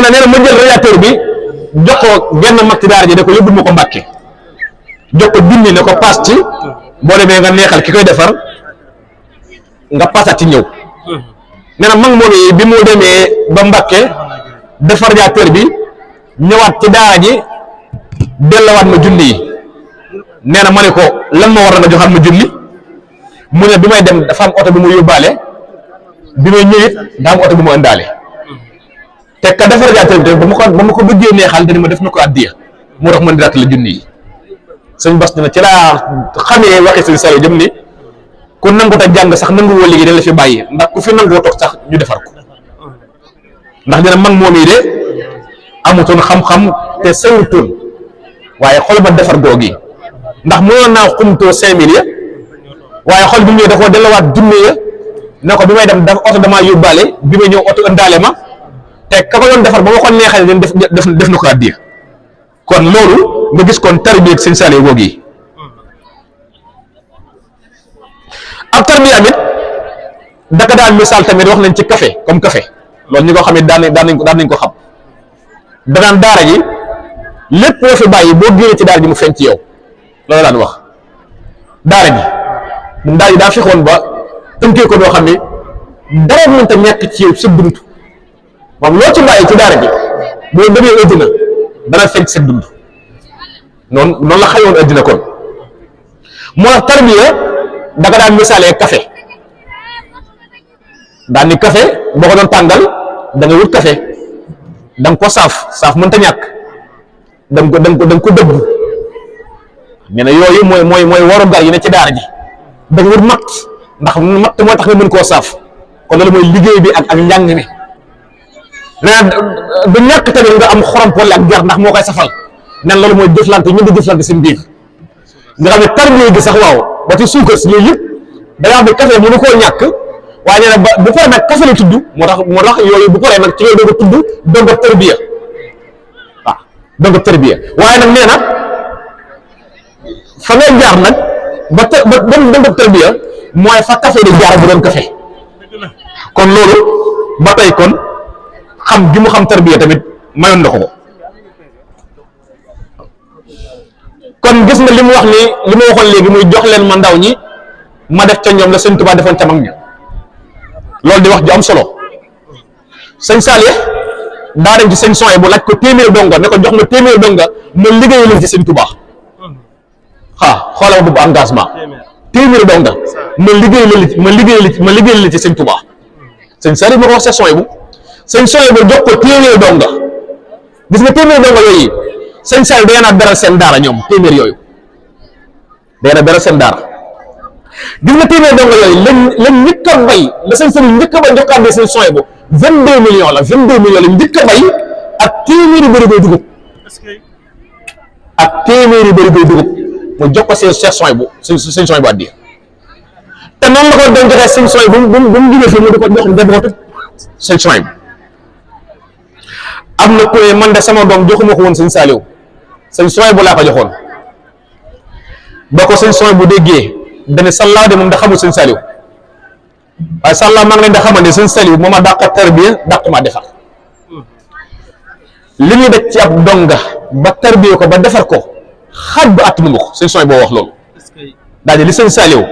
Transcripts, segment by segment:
nee na ma jël radiateur bi jox ko genn mag ci daara ji ne ko yóbbul ma ko Mbàkke jox ko junni ne ko paas ci boo demee nga neexal ki koy defar nga paasati ñëw nee na mag moom yi bi mu demee ba Mbàkke defar radiateur bi ñëwaat ci daara ji delluwaat ma junni yi nee na ma ne ko lan ma war a nga joxaat ma junni mu ne bi may dem dafa am oto bi mu yóbbaale bi may ñëwit daa am oto bi mu ëndaale te ka defar radiateur bi ba ma ko bëggee neexal dañu ma def na ko addiya moo tax man di la junni yi sëñ Bass na ci laa xamee waxi sëñ Saliou jëm ni ku nangu ta jàng sax nangu woo liggéey dañ la fi bàyyi ndax ku fi nangoo toog sax ñu defar ko ndax dina mag moom yi de amutoon xam-xam te sawutoon waaye xol ba defar googi ndax mënoon naa xumtoo 5000 ya waaye xol bi ñëw da koo delluwaat junne ya ne ko bi may dem dafa oto damaa yóbbaale bi may ñëw oto ëndaale ma te ka ko doon defar ba ma ko neexale leen def na ko addiya kon loolu nga gis kon tarbiya ak sëñ Saliou googi ab tarbiya tamit daka daan misaal tamit wax nañ ci café comme café loolu ñi ko xam ne daan nañ ko xam danaan daara ji lépp loo fi bàyyi boo génnee ci daara ji mu feeñ ci yow loolu daan wax daara ji moom daara ji daa fexoon ba tënkee ko doo xam ne dara mënta ñàkk ci yow sa dund moom loo ci bàyyi ci daara ji boo demee addina dana feeñ ci sa dund noonu la xayoon addina kon moo tax tarbiya danga daan misaalee café daan ni café boo ko doon tàngal da nga wut café da nga ko saaf mënta ñàkk da nga ko dëbb nee na yooyu mooy warugar yi ne ci daara ji da nga wut matt ndax matt moo tax nga mën koo saaf kon loolu mooy liggéey bi ak njàng mi nee na du ñàkk tamit nga am xorom wala ak jar ndax moo koy safal nen loolu mooy jëflante ñu di jëflante seen biir nga xam ne tarbiya gi sax waaw ba ci suukar si yooyu yëpp da nga xam ne café mënu koo ñàkk waaye nee na ba bu paree nag café la tudd moo tax yooyu bu paree nag ci yooyu doog a tudd doog a tarbiya waaw doog a tarbiya waaye nag nee na fa ngay jaar nag ba doog a tarbiya mooy fa café di jaar bu doon café kon loolu ba tey kon xam gi mu xam tarbiya tamit mayoon na ko kon gis nga li mu wax ni li ma waxoon léegi muy jox leen ma ndaw ñi ma def ca ñoom la sëñ Tuubaa defoon ca mag ña loolu di wax ju am solo sëñ Saliou daa dem ci sëñ Soye bu laaj ko téeméeri donga ne ko jox ma téeméeri donga ma liggéey leen ci sëñ Tuubaa xoolal boobu engagement téeméeri donga ma liggéey leen ci sëñ Tuubaa sëñ Saliou ma ko wax sa Soye bu sëñ Soye bu jox ko téeméeri donga gis nga téeméeri donga yooyu sëñ Saliou day na beral seen daara ñoom téeméer yooyu day na beral seen daara gis nga téeméer donga yooyu lañ njëkk a bay la sëñ Saliou njëkk a bay njëkkaandee seen soin bu 22 millions la 22 millions la njëkk a bay ak téeméeri bëri koy dugub mu jox ko seen soin bu seen soin bu addiya te noonu la ko doon joxee seen soin bu mu jógee fii mu di ko jox njabootu seen soin bu am na ku ne man de sama doom joxuma ko woon sëñ Saliou sëñ soin bu laa ko joxoon ba ko sëñ soin bu déggee dane sallaaw de moom da xamul sëñ Saliou waaye sallaaw maa ngi leen da xamal ne sëñ Saliou moom a dàq tarbiya dàq ma defar li ñuy def ci ab donga ba tarbiya ko ba defar ko xaaj bu at mu ko sëñ soin boo wax loolu daal di li sëñ Saliou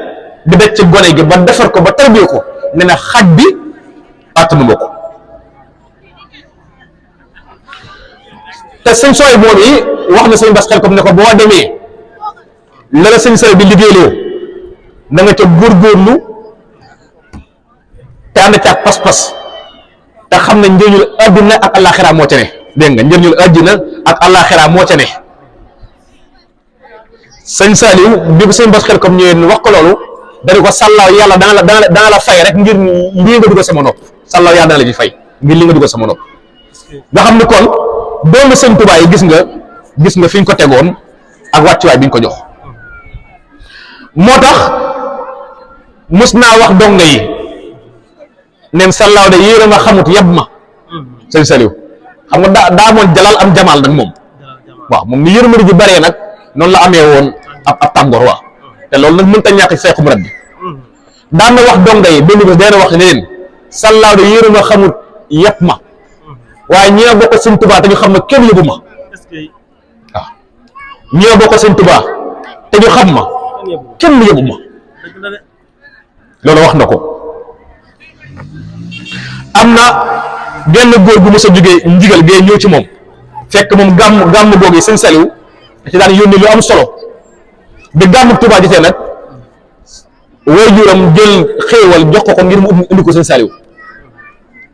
di def ci gone gi ba defar ko ba tarbiya ko ne na xaaj bi at mu ko te sëñ Soye moom yi wax na sëñ Bass xel comme ne ko boo demee la la sëñ Saliou bi liggéeyloo na nga ca góorgóorlu te ànd ca ak pas-pas te xam ne njëriñul àddina ak àllaaxira moo ca ne dégg nga njëriñul àddina ak àllaaxira moo ca ne sëñ Saliou bi ko sëñ Bass xel comme ñëwee wax ko loolu dañu ko sàllaaw yàlla dana la fay rek ngir lii nga dugg sama nopp sàllaaw yàlla dana la ci fay ngir li nga dugg sama nopp nga xam ni kon doomu sëñ Tuubaa yi gis nga fi ñu ko tegoon ak wàccuwaay bi ñu ko jox moo tax mus naa wax donga yi neen sallaaw de yéen a nga xamut yeb ma sëñ Saliou xam nga daa moon jalal am jamaal nag moom waaw moom ni yërmande ji bëree nag noonu la amee woon ab tàngoor waaw te loolu nag mënta ñàkk Seexu Murat bi daan na wax donga yi benn bés dana wax ne leen sallaaw de yéen a nga xamut yeb ma waaye ñoo bokk sëñ Tuubaa te ñu xam ne kenn yóbbu ma waaw ñoo bokk sëñ Tuubaa te ñu xam ma kenn yóbbu ma loolu wax na ko. am na benn góor bu mos a jógee ndigal gee ñëw ci moom fekk moom gàmm googu sëñ Saliou ci daan yónni lu am solo bi gàmm Tuubaa jotee nag waajuram jël xéewal jox ko ngir mu indi ko sëñ Saliou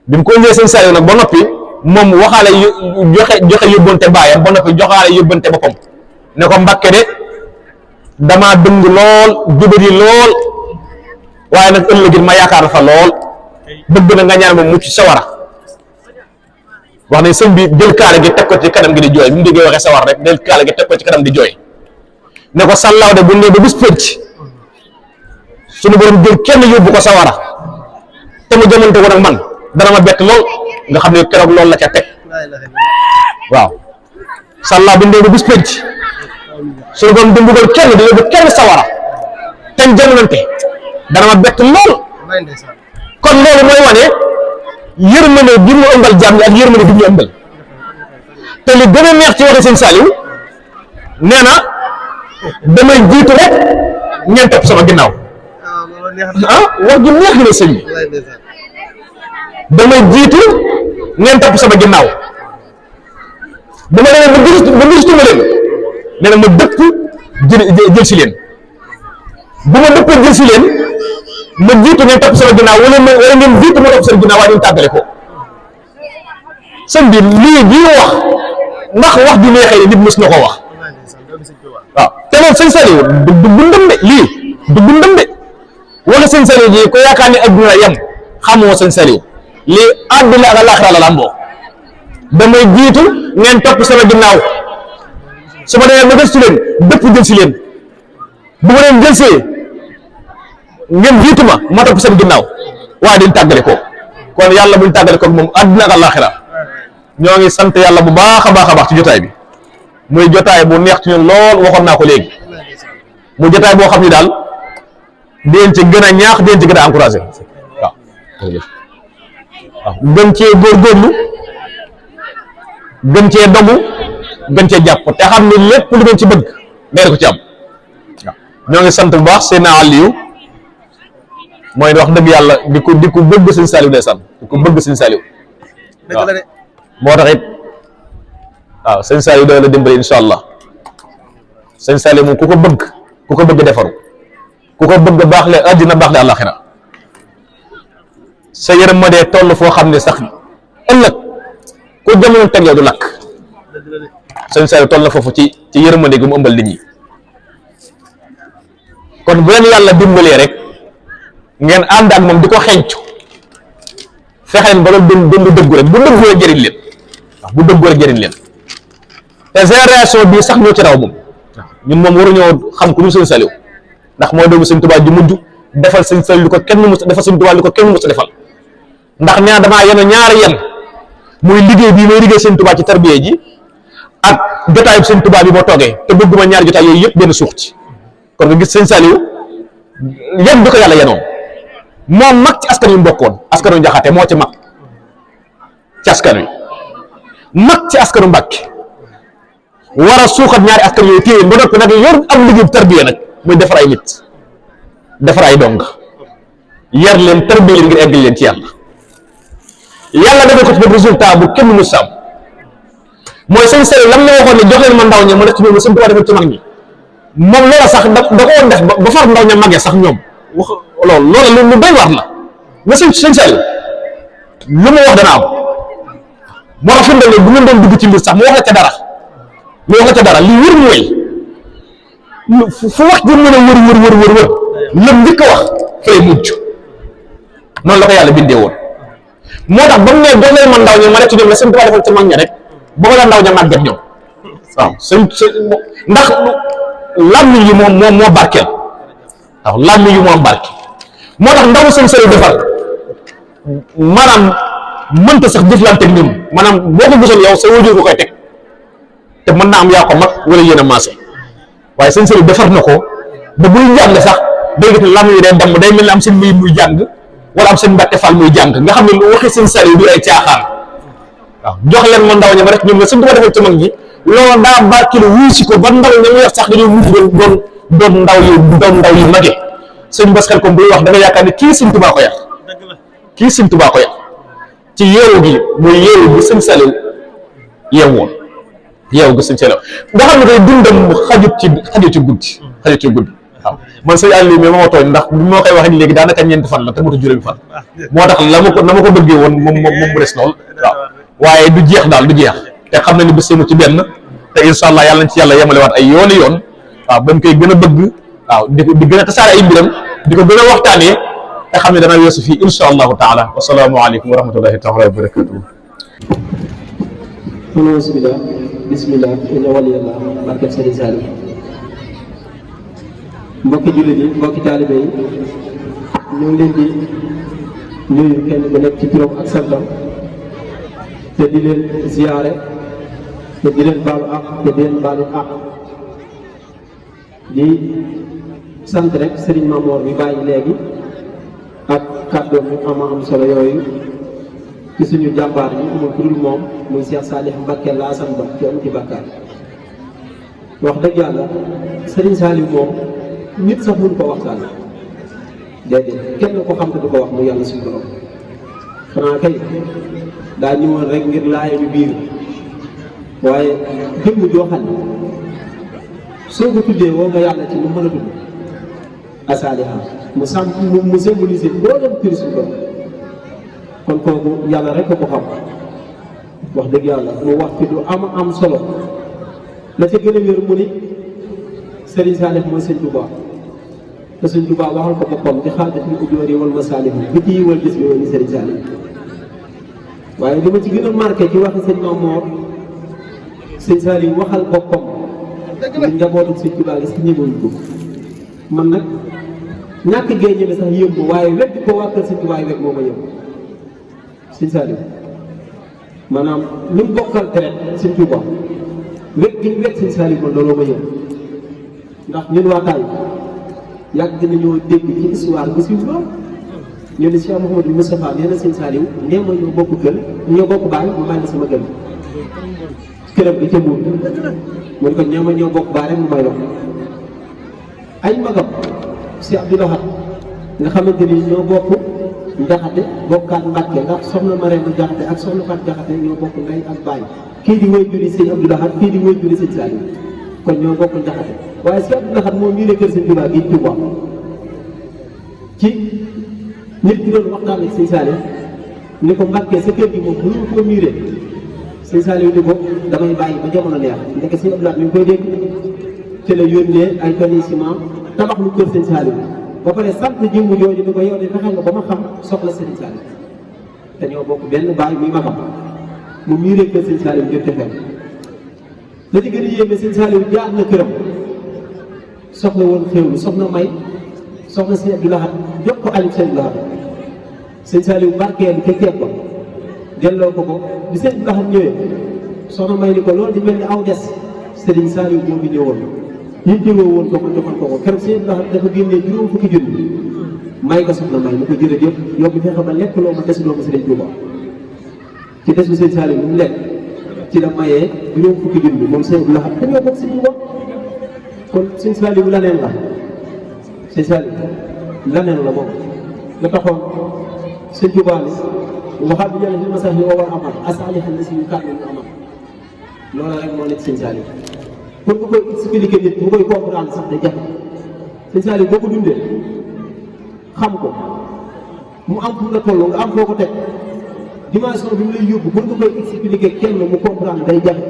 bi mu ko indee sëñ Saliou nag ba noppi moom waxaale joxe yóbbante baayam ba noppi joxaale yóbbante boppam ne ko Mbàkke de damaa dëng lool jubadi lool waaye nag ëllëgit ma yaakaar fa lool bëgg na nga ñaan moom mucc sawara wax ne sëñ bi jël kaala gi teg ko ci kanam gi di jooy bi mu déggee waxee sawar rek jël kaala gi teg ko ci kanam di jooy ne ko sàllaaw de bu ne ba bis pënc suñu borom jël kenn yóbbu ko sawara te mu jamonte ko nag man dana ma bett lool nga xam ne keroog loolu la ca teg waaw sàllaaw bu ne ba bis pënc suñu borom di mbugal kenn di yóbbu kenn sawara te mu jamonante dana ma bett lool kon loolu mooy wane yërmande bi mu ëmbal jaam ñi ak yërmande bi ñu ëmbal te li gën a neex ci waxe sëñ Saliou nee na damay jiitu rek ngeen topp sama ginnaaw wax ju neex gi ne sëñ bi damay jiitu ngeen topp sama ginnaaw bu ma demee ba gisatuma leen nee na ma dëpp jël si leen bu ma dëppee jël si leen ma jiitu ngeen topp sama ginnaaw wala ngeen jiitu ma topp sama ginnaaw waaye ñu tàggale ko sëñ bi lii bii wax ndax wax ju neexee nit mës na ko wax waaw te loolu sëñ Saliou du bundam de lii du bundam de wala sëñ Saliou ji ko yaakaar ni adduna yem xamoo sëñ Saliou lii àdduna ak àllaaxira la lamboo damay jiitu ngeen topp sama ginnaaw su ma demee ba gëstu leen dëpp jël si leen bu ma leen jël see ngeen jiitu ma topp seen ginnaaw waaye dañ tàggale ko kon yàlla buñ tàggale ko moom àdduna ak àllaaxira ñoo ngi sant yàlla bu baax a baax ci jotaay bi muy jotaay bu neex ci ñun lool waxoon naa ko léegi mu jotaay boo xam ni daal dinañ ci gën a ñaax dinañ ci gën a encouragé waaw gën cee góorgóorlu gën cee dogu gën cee jàpp te xam ne lépp lu ngeen ci bëgg day ko ci am waaw ñoo ngi sant bu baax seen Aliou mooy wax dëgg yàlla di ko bëgg sëñ Saliou ndeysaan di ko bëgg sëñ Saliou waaw moo tax it waaw sëñ Saliou doy la dimbali incha allah sëñ Saliou moom ku ko bëgg defaru ku ko bëgg baax le àddina baax le àllaxira sa yërëm ma dee toll foo xam ne sax ëllëg ku jamono teg yow du lakk sëñ Saliou toll na foofu ci yërmande gu mu ëmbal nit ñi kon bu leen yàlla dimbalee rek ngeen ànd ak moom di ko xencu fexeen ba doon dëggu rek bu dëggu rek jëriñ leen waaw bu dëggu rek jëriñ leen te génération bii sax ñoo ci raw moom ñun moom waruñoo xam ku ñu sëñ Saliou ndax mooy doomu sëñ Tuubaa ju mujj defal sëñ Saliou li ko kenn mus defal sëñ Tuubaa li ko kenn mus defal ndax ñaar damaa yenu ñaari yen muy liggéey bii may liggéey sëñ Tuubaa ci tarbiya ji ak jotaayu sëñ Tuubaa bi moo toogee te bëgguma ñaari jotaay yooyu yëpp benn suux ci kon nga gis sëñ Saliou yen bi ko yàlla yenoon moom mag ci askan wi mu bokkoon askanu Njaxate moo ci mag ci askan wi mag ci askanu Mbàkke war a suuxat ñaari askan yooyu téye ba noppi nag yor am liggéey tarbiya nag muy defar ay nit defar ay dong yar leen tarbiya leen ngir eggal leen ci yàlla defal ko ci benn résultat bu kenn mu sàmm mooy sëñ Saliou lam la waxoon ne jox leen ma ndaw ña ma def ci ñoom sëñ Tuubaa defal ci mag ñi moom loola sax da ko woon def ba far ndaw ña magee sax ñoom wax loolu loola lu doy waar la nga sëñ Saliou lu mu wax dana am moo tax fi mu ne bu ngeen doon dugg ci mbir sax mu wax la ca dara mu wax la ca dara li wër mooy fu wax ji mën a wër lëm njëkk a wax fay mujj noonu la ko yàlla bindee woon moo tax ba mu ne jox leen ma ndaw ña ma def ci ñoom la sëñ Tuubaa defal ci mag ña rek booba la ndaw ña màgget ñoom waaw ndax làmmiñ yi moo barkeel waaw làmmiñ yi moo am barke moo tax ndaw sëñ Saliou defar maanaam mënta sax jëflante ak ñun maanaam boo ko gisoon yow sa wajur ko koy teg te mën naa am yaa ko mag wala yéen a maase waaye sëñ Saliou defar na ko ba buy jàng sax day gis ne làmmiñ yi day damm day mel ni am seen muy jàng wala am seen Mbàkke Fall muy jàng nga xam ne lu waxi sëñ Saliou du ay caaxaan waaw jox leen ma ndaw ñi ma rek ñoom la Sëñ Tuubaa defal ci mag ñi loolu daa barkeel wuy si ko ba ndaw ña mu yor sax dañoo mujj doon ndaw yu magee sëñ Bass Xelkom buy wax da nga yaakaar ne kii Sëñ Tuubaa ko yar kii Sëñ Tuubaa ko yar ci yeewu gi mooy yeewu gi sëñ Saliou yeewu woon yeewu gi sëñ Saliou nga xam ne koy dundam xajut ci guddi waaw man sëñ Aliou mais moo tooñ ndax bi moo koy waxee léegi daanaka ñeenti fan la te motu juróomi fan moo tax na ma ko bëggee woon moom mu des lool waaw waaye du jeex daal du jeex te xam na ni bis mu ci benn te incha allah yàlla nañ ci yàlla yemalewaat ay yooni yoon waaw ba mu koy gën a bëgg waaw di gën a tasaare ay mbiram di ko gën a waxtaanee te xam ne dana weesu fii incha allahu taala wasalaamualeykum wa rahmatullahi taala wa barakatuhu bismillah inna waliyallah barkeb Sëriñ Saliou mbokki jullit yi mbokki taalibe yi ñu ngi leen di nuyu kenn ku nekk ci turam ak santam te di leen ziyaare te di leen baalu àq te di leen baalu àq di sant rek Serigne Mamour bi bàyyi léegi ak kàddoom yu am solo yooyu ci suñu jàmbaar yi amul ku dul moom muy Cheikh Salih Mbacké la Assane Ba ci amu ci bàkkaar wax dëgg yàlla Serigne Saliou moom nit sax mun ko waxtaan déedéet kenn ko xam te du ko wax mu yàlla suñu borom xanaa kay daa ñëwoon rek ngir laaya ñu biir waaye jëmm joo xam ne soo ko tuddee woo nga yàlla ci lu mën a tudd asaliha mu symbolisé boo dem turi suñu borom kon kooku yàlla rek ko xam wax dëgg yàlla mu wax ci lu am solo la ca gën a wér mu ni Serigne Salih mooy Sëñ Tuubaa te Sëñ Tuubaa waxal ko boppam di xaadati ni ujoori wal masaalih bi ci yiwal gis bi woon ni Serigne Salih waaye li ma ci gën a marqué ci waxi Sëñ Mamour Sëñ Salih waxal boppam ñu njabootu Sëñ Tuubaa gis ki ñëmewuñ ko man nag ñàkk gee ñeme sax yëmb waaye weddi ko waa kër Sëñ Tuubaa yi wet moo ma yëmb Sëñ Salih maanaam ñu bokkal deret Sëñ Tuubaa wet gi ñu wet Sëñ Salih man looloo ma yëmb ndax ñun waa Taïf yàgg nañoo dégg ci histoire bu siiw lool ñu ne Cheikh Mouhamadou Moustapha nee na Sëñ Saliou nee ma ñoo bokk kër ñoo bokk baay mu may la sama kër këram bi ca Mbuur mu ne ko nee ma ñoo bokk baay rek mu may la ay magam si Abdou Lahad nga xamante ni ñoo bokk Njaxate bokkaat Mbàkke ndax soxna Marème Njaxate ak soxna Fat Njaxate ñoo bokk ndey ak baay kii di woy juri Sëñ Abdou Lahad kii di woy juri Sëñ Saliou kon ñoo bokk Njaxate waaye si Abdou Lahad moom ñu ne kër Sëñ Tuubaa gi Tuubaa ci nit ki doon waxtaan ak Sëñ Saliou ni ko Mbàkke sa kër gi moom bu ñu ko miiree Sëñ Saliou ni ko damay bàyyi ba jamono neex ndeke Sëñ Abdou Lahad mi ngi koy dégg ci la yónnee ay tonnes ciment tabax lu kër Sëñ Saliou ba pare sant jëmm jooju ni ko yow de fexe nga ba ma xam soxla Sëñ Saliou te ñoo bokk benn baay muy ma xam mu miiree kër Sëñ Saliou ngir te fekk la ci gën a yéeme Sëñ Saliou jaar na këram soxla woon xéwlu soxna may soxna Sëñ Abdou Lahad jox ko añu Sëñ Abdou Lahad Sëñ Saliou barkeelu ca keeb ko delloo ko bi Sëñ Abdou Lahad ñëwee soxna may ni ko loolu di mel ni aw des Sëriñ Saliou moo ngi ñëwoon ñu jëloo woon ko joxal ko keroog Sëñ Abdou Lahad dafa génnee juróom fukki junni may ko soxna may ni ko jërëjëf yow bi fexe ba lekk loo ma desuloo ma Sëriñ Tuubaa ci des bi Sëñ Saliou mu lekk ci la mayee juróom fukki junni moom Sëñ Abdou Lahad dañoo bokk Sëñ Tuubaa kon Sëñ Saliou laneen la Sëñ Saliou laneen la moom la taxoon Sëñ Tuubaa ni waxaat bi yàlla fi ma sax li war a amal asaalixal na si ñu kàddu ñu amal loola rek moo nekk Sëñ Saliou pour nga koy expliquer nit bu koy comprendre sax day jafe Sëñ Saliou boo ko dundee xam ko mu am fu la toll nga am foo ko teg dimension bi mu lay yóbbu pour nga koy expliquer kenn mu comprendre day jafe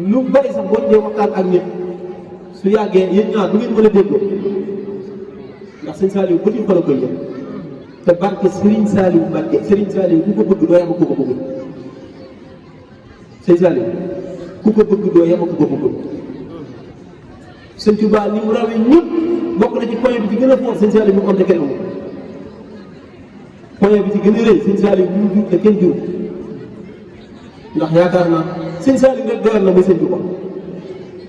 lu bari sax boo ñëwee waxtaan ak nit su yàggee yéen ñaar du ngeen mën a déggoo ndax Sëñ Saliou ba ñu fa la koy jël te barke Serigne Saliou Mbacké Serigne Saliou ku ko bëgg doo yem ku ko bëggul Sëñ Saliou ku ko bëgg doo yem ku ko bëggul Sëñ Tuubaa ni mu rawee ñëpp bokk na ci point bi ci gën a fort Sëñ Saliou mu am te kenn amul point bi ci gën a rëy Sëñ Saliou bu mu jur te kenn jur ndax yaakaar naa Sëñ Saliou rek doyal na muy Sëñ Tuubaa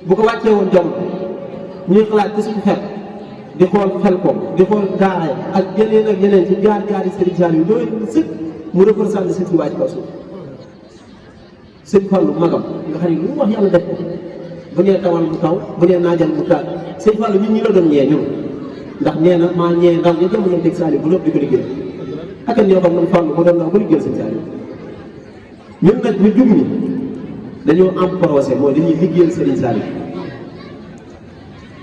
bu ko wàccee woon jamono ñuy xalaat ci suñu xel di xool xel ko di xool daara ak yeneen ci jaar-jaari Serigne Saliou doy sëkk mu représenté Sëñ Tuubaa ci kaw suuf sëñ Fallu magam nga xam ne lu mu wax yàlla def ko bu nee tawal mu taw bu nee naajal mu taal sëñ Fallu ñun ñi la doon ñee ñun ndax nee na maa ñee ndaw ña jamono teg Saliou bu lépp di ko liggéey ak ñoo xam man Fallu bu doon ndaw ba liggéeyal sëñ Saliou ñun nag ñu jug ñi dañoo am projet mooy dañuy liggéeyal Serigne Saliou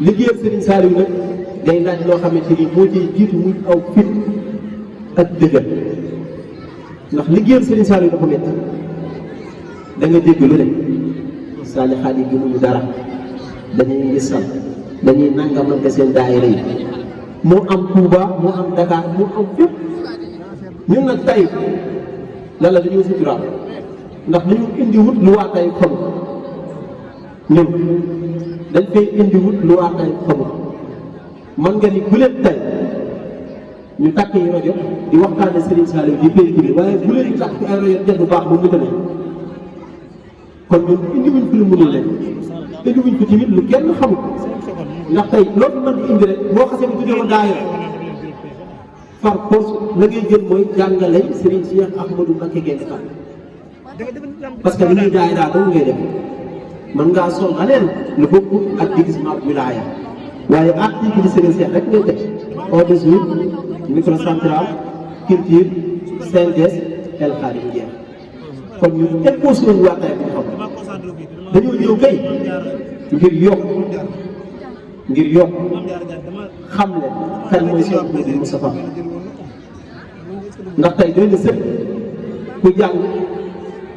liggéeyal Serigne Saliou nag day laaj loo xamante ni moo ciy jiitu muy aw fit ak dëgër ndax liggéeyal Serigne Saliou dafa métti da nga dégg lu ne saalixaat yi gëmuñu dara dañuy ngisal dañuy nangamante seen daayira yi moo am Touba moo am Dakar moo am fépp ñun nag tey lan la dañoo suturaal ndax dañu indi wut lu waa tey xamul ñun dañ fay indi wut lu waa tey xamul man nga ni bu leen tey ñu takk yi rajo di waxtaane Serigne Saliou di péri waaye bu leen takk ay rajo jënd bu baax bu mu tane kon ñun indiwuñ fi lu mënul leen indiwuñ fi tamit lu kenn xamul ndax tey loolu mën di indi rek boo xasee bu tuddee woon daayira par force la ngay jël mooy jàngale Serigne Cheikh Ahmadou Mbacké Gaïndé Fatma parce que li ñuy daayira dong ngay def mën ngaa sol leneen lu bokk ak déguisement wilaaya waaye article Serigne Cheikh rek ngay teg au-dessus microcentral culture synthèse el xaadim jeex kon ñu imposé woon waataay bu ñu xam dañoo ñëw kay ngir yokk xam le kan mooy Cheikh Mouhamadou Moustapha ndax tey doy na sëpp ku jàng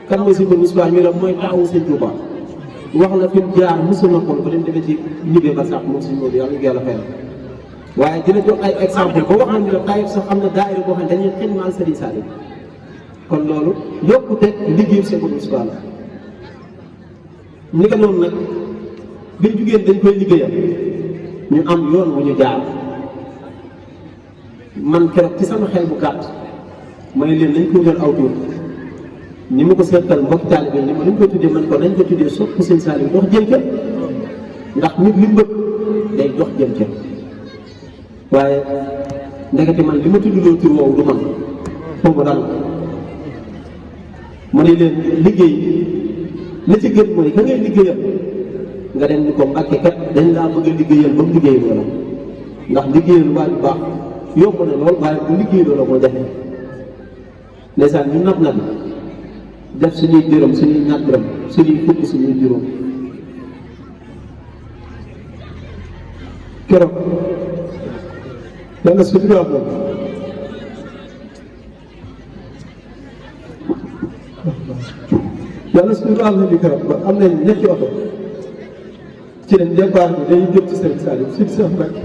kan mooy Cheikh Mouhamadou Moustapha ñu la mooy taxawu Sëñ Touba wax la fi mu jaar mosul na xool ba dem demee ci liggéey ba sax moom suñu Modou yàlla yàlla fay la waaye dina jox ay exemple ba wax nañu la Taïf sax am na daayira boo xam ne dañuy xidmaal Serigne Saliou kon loolu yokkute liggéeyu Cheikh Mouhamadou Moustapha la ni ko noonu nag biñ jugéen dañ koy liggéeyal ñu am yoon wu ñu jaar man keroog ci sama xel bu gàtt may leen nañ ko wutal aw tur ni ma ko seetal mbokki taalibe ni ma nañ ko tuddee man ko nañ ko tuddee sopp Sëñ Saliou dox jëm ca ndax nit li mu bëgg day dox jëm ca waaye ndekete man li ma tuddloo tur woowu du man foofu daal ma ne leen liggéey li ci gën mooy ka ngay liggéeyal nga dem ni ko Mbàkke kat dañ laa bëgg a liggéeyal ba mu liggéey loola ndax liggéeyal waa ju baax yomb na lool waaye bu liggéey loola moo jafe ndeysaan ñu nab nabi def suñuy dërëm suñuy ñaar dërëm suñuy fukk suñuy juróom keroog yàlla suturaal moom yàlla suturaal na bi keroog ba am nañ ñetti oto ci lañ départ bi dañuy jëm ci Serigne Saliou si Cheikh Mbacke